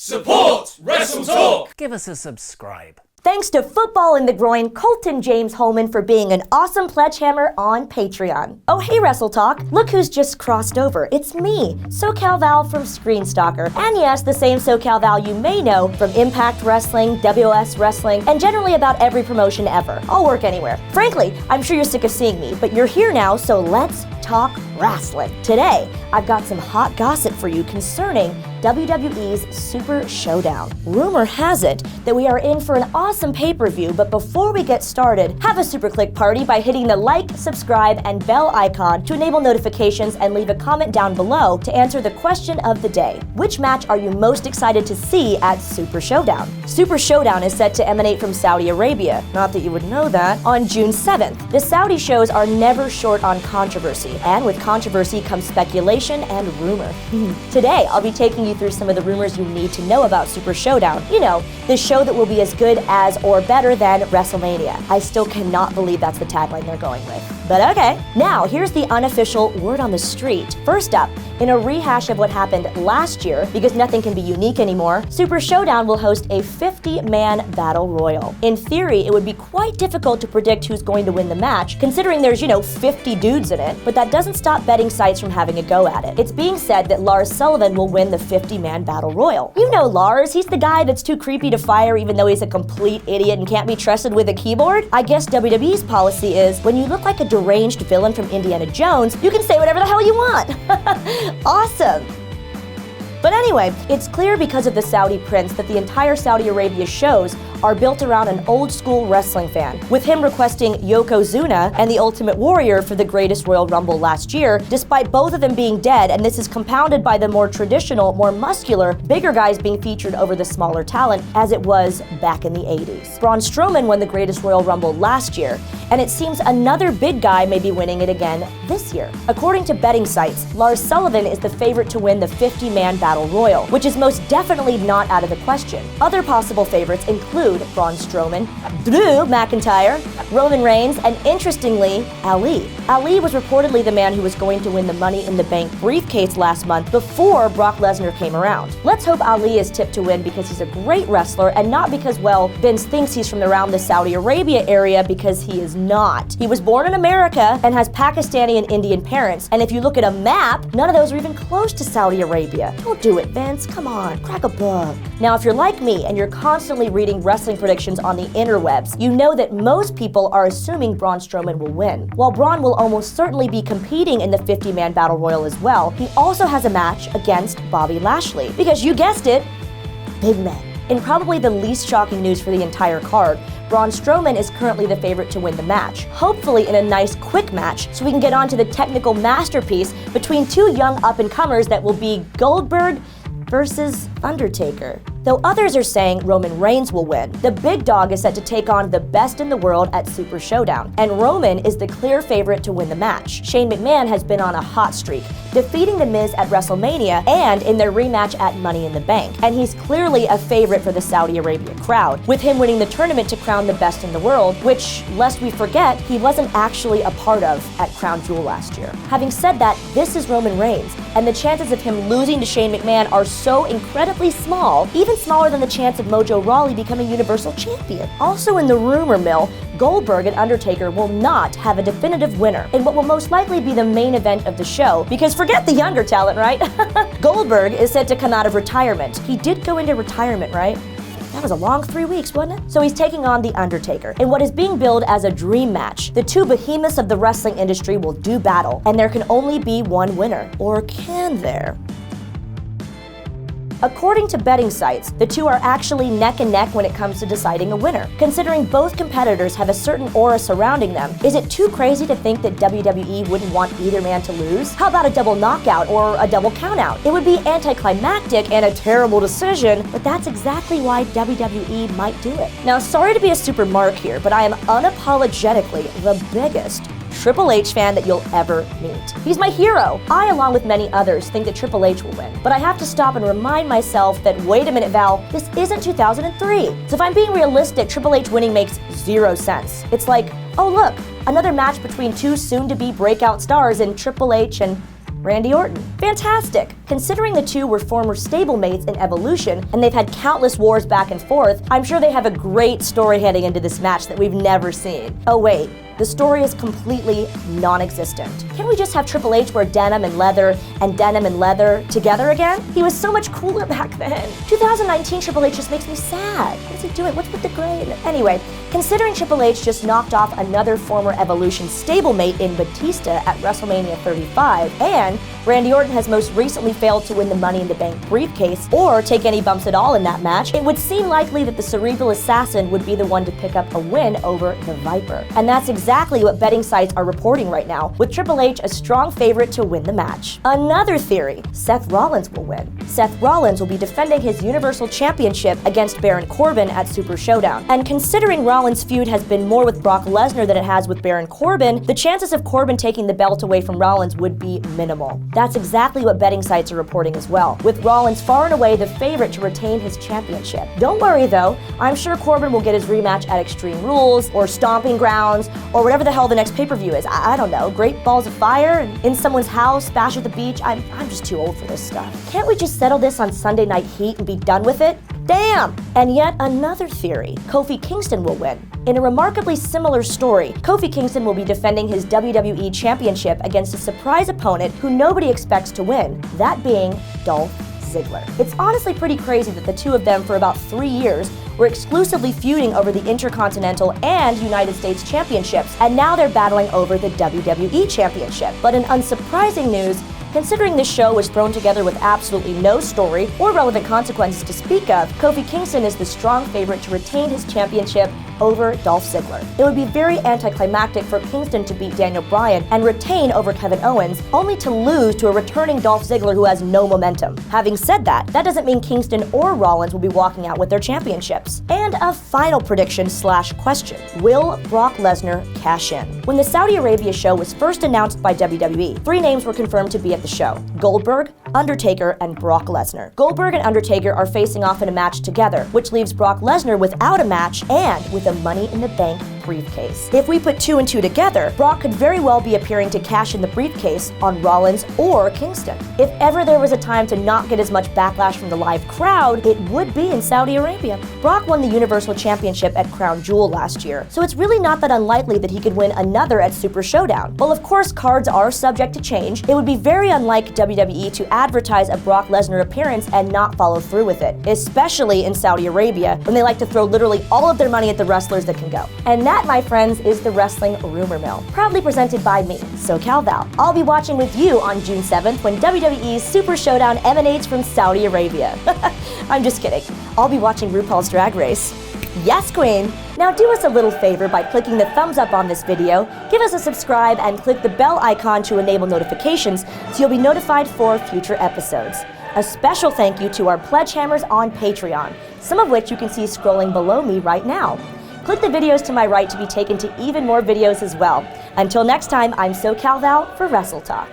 Support WrestleTalk! Give us a subscribe. Thanks to Football in the Groin, Colton James Holman for being an awesome pledgehammer on Patreon. Oh hey WrestleTalk, look who's just crossed over. It's me, SoCalVal from Screenstalker. And yes, the same SoCalVal you may know from Impact Wrestling, WOS Wrestling, and generally about every promotion ever. I'll work anywhere. Frankly, I'm sure you're sick of seeing me, but you're here now, so let's talk wrestling. Today, I've got some hot gossip for you concerning WWE's Super Showdown. Rumor has it that we are in for an awesome pay-per-view, but before we get started, have a super click party by hitting the like, subscribe, and bell icon to enable notifications and leave a comment down below to answer the question of the day. Which match are you most excited to see at Super Showdown? Super Showdown is set to emanate from Saudi Arabia, not that you would know that, on June 7th. The Saudi shows are never short on controversy, and with controversy comes speculation and rumor. Today, I'll be taking you through some of the rumors you need to know about Super Showdown. You know, the show that will be as good as or better than WrestleMania. I still cannot believe that's the tagline they're going with. But okay. Now, here's the unofficial word on the street. First up, in a rehash of what happened last year, because nothing can be unique anymore, Super Showdown will host a 50-man battle royal. In theory, it would be quite difficult to predict who's going to win the match, considering there's, 50 dudes in it, but that doesn't stop betting sites from having a go at it. It's being said that Lars Sullivan will win the 50-man battle royal. You know Lars, he's the guy that's too creepy to fire even though he's a complete idiot and can't be trusted with a keyboard. I guess WWE's policy is, when you look like a deranged villain from Indiana Jones, you can say whatever the hell you want. Awesome! But anyway, it's clear because of the Saudi prince that the entire Saudi Arabia shows are built around an old-school wrestling fan, with him requesting Yokozuna and the Ultimate Warrior for the Greatest Royal Rumble last year, despite both of them being dead, and this is compounded by the more traditional, more muscular, bigger guys being featured over the smaller talent, as it was back in the 80s. Braun Strowman won the Greatest Royal Rumble last year, and it seems another big guy may be winning it again this year. According to betting sites, Lars Sullivan is the favorite to win the 50-man Battle Royal, which is most definitely not out of the question. Other possible favorites include Braun Strowman, Drew McIntyre, Roman Reigns, and interestingly, Ali. Ali was reportedly the man who was going to win the Money in the Bank briefcase last month before Brock Lesnar came around. Let's hope Ali is tipped to win because he's a great wrestler and not because, well, Vince thinks he's from around the Saudi Arabia area, because he is not. He was born in America and has Pakistani and Indian parents, and if you look at a map, none of those are even close to Saudi Arabia. Don't do it, Vince. Come on, crack a book. Now, if you're like me and you're constantly reading wrestling predictions on the interwebs, you know that most people are assuming Braun Strowman will win. While Braun will almost certainly be competing in the 50-man Battle Royal as well, he also has a match against Bobby Lashley, because you guessed it, big men. In probably the least shocking news for the entire card, Braun Strowman is currently the favorite to win the match, hopefully in a nice quick match so we can get on to the technical masterpiece between two young up-and-comers that will be Goldberg versus Undertaker. Though others are saying Roman Reigns will win, the big dog is set to take on the best in the world at Super Showdown, and Roman is the clear favorite to win the match. Shane McMahon has been on a hot streak, defeating The Miz at WrestleMania and in their rematch at Money in the Bank, and he's clearly a favorite for the Saudi Arabia crowd, with him winning the tournament to crown the best in the world, which, lest we forget, he wasn't actually a part of at Crown Jewel last year. Having said that, this is Roman Reigns, and the chances of him losing to Shane McMahon are so incredibly small, even smaller than the chance of Mojo Rawley becoming Universal Champion. Also in the rumor mill, Goldberg and Undertaker will not have a definitive winner in what will most likely be the main event of the show, because forget the younger talent, right? Goldberg is said to come out of retirement. He did go into retirement, right? That was a long 3 weeks, wasn't it? So he's taking on The Undertaker in what is being billed as a dream match. The two behemoths of the wrestling industry will do battle, and there can only be one winner. Or can there? According to betting sites, the two are actually neck and neck when it comes to deciding a winner. Considering both competitors have a certain aura surrounding them, is it too crazy to think that WWE wouldn't want either man to lose? How about a double knockout or a double countout? It would be anticlimactic and a terrible decision, but that's exactly why WWE might do it. Now, sorry to be a super mark here, but I am unapologetically the biggest Triple H fan that you'll ever meet. He's my hero. I, along with many others, think that Triple H will win. But I have to stop and remind myself that, wait a minute, Val, this isn't 2003. So if I'm being realistic, Triple H winning makes zero sense. It's like, oh look, another match between two soon-to-be breakout stars in Triple H and Randy Orton. Fantastic. Considering the two were former stablemates in Evolution, and they've had countless wars back and forth, I'm sure they have a great story heading into this match that we've never seen. Oh wait, the story is completely non-existent. Can't we just have Triple H wear denim and leather together again? He was so much cooler back then. 2019 Triple H just makes me sad. What's he doing? What's with the gray? Anyway, considering Triple H just knocked off another former Evolution stablemate in Batista at WrestleMania 35, and Randy Orton has most recently failed to win the Money in the Bank briefcase or take any bumps at all in that match, it would seem likely that the Cerebral Assassin would be the one to pick up a win over the Viper. And that's exactly what betting sites are reporting right now, with Triple H a strong favorite to win the match. Another theory, Seth Rollins will win. Seth Rollins will be defending his Universal Championship against Baron Corbin at Super Showdown. And considering Rollins' feud has been more with Brock Lesnar than it has with Baron Corbin, the chances of Corbin taking the belt away from Rollins would be minimal. That's exactly what betting sites are reporting as well, with Rollins far and away the favorite to retain his championship. Don't worry though, I'm sure Corbin will get his rematch at Extreme Rules, or Stomping Grounds, or whatever the hell the next pay-per-view is. I don't know, Great Balls of Fire, and in someone's house, Bash at the Beach. I'm just too old for this stuff. Can't we just settle this on Sunday Night Heat and be done with it? Damn! And yet another theory, Kofi Kingston will win. In a remarkably similar story, Kofi Kingston will be defending his WWE Championship against a surprise opponent who nobody expects to win, that being Dolph Ziggler. It's honestly pretty crazy that the two of them for about 3 years were exclusively feuding over the Intercontinental and United States Championships, and now they're battling over the WWE Championship. But in unsurprising news, considering this show was thrown together with absolutely no story or relevant consequences to speak of, Kofi Kingston is the strong favorite to retain his championship over Dolph Ziggler. It would be very anticlimactic for Kingston to beat Daniel Bryan and retain over Kevin Owens, only to lose to a returning Dolph Ziggler who has no momentum. Having said that, that doesn't mean Kingston or Rollins will be walking out with their championships. And a final prediction / question. Will Brock Lesnar cash in? When the Saudi Arabia show was first announced by WWE, 3 names were confirmed to be at the show: Goldberg, Undertaker, and Brock Lesnar. Goldberg and Undertaker are facing off in a match together, which leaves Brock Lesnar without a match and with a Money in the Bank briefcase. If we put 2 and 2 together, Brock could very well be appearing to cash in the briefcase on Rollins or Kingston. If ever there was a time to not get as much backlash from the live crowd, it would be in Saudi Arabia. Brock won the Universal Championship at Crown Jewel last year, so it's really not that unlikely that he could win another at Super Showdown. While of course cards are subject to change, it would be very unlike WWE to advertise a Brock Lesnar appearance and not follow through with it, especially in Saudi Arabia, when they like to throw literally all of their money at the wrestlers that can go. And that, my friends, is the Wrestling Rumor Mill, proudly presented by me, SoCalVal. I'll be watching with you on June 7th when WWE's Super Showdown emanates from Saudi Arabia. I'm just kidding. I'll be watching RuPaul's Drag Race. Yes, Queen! Now do us a little favor by clicking the thumbs up on this video, give us a subscribe, and click the bell icon to enable notifications so you'll be notified for future episodes. A special thank you to our pledge hammers on Patreon, some of which you can see scrolling below me right now. Click the videos to my right to be taken to even more videos as well. Until next time, I'm SoCalVal for WrestleTalk.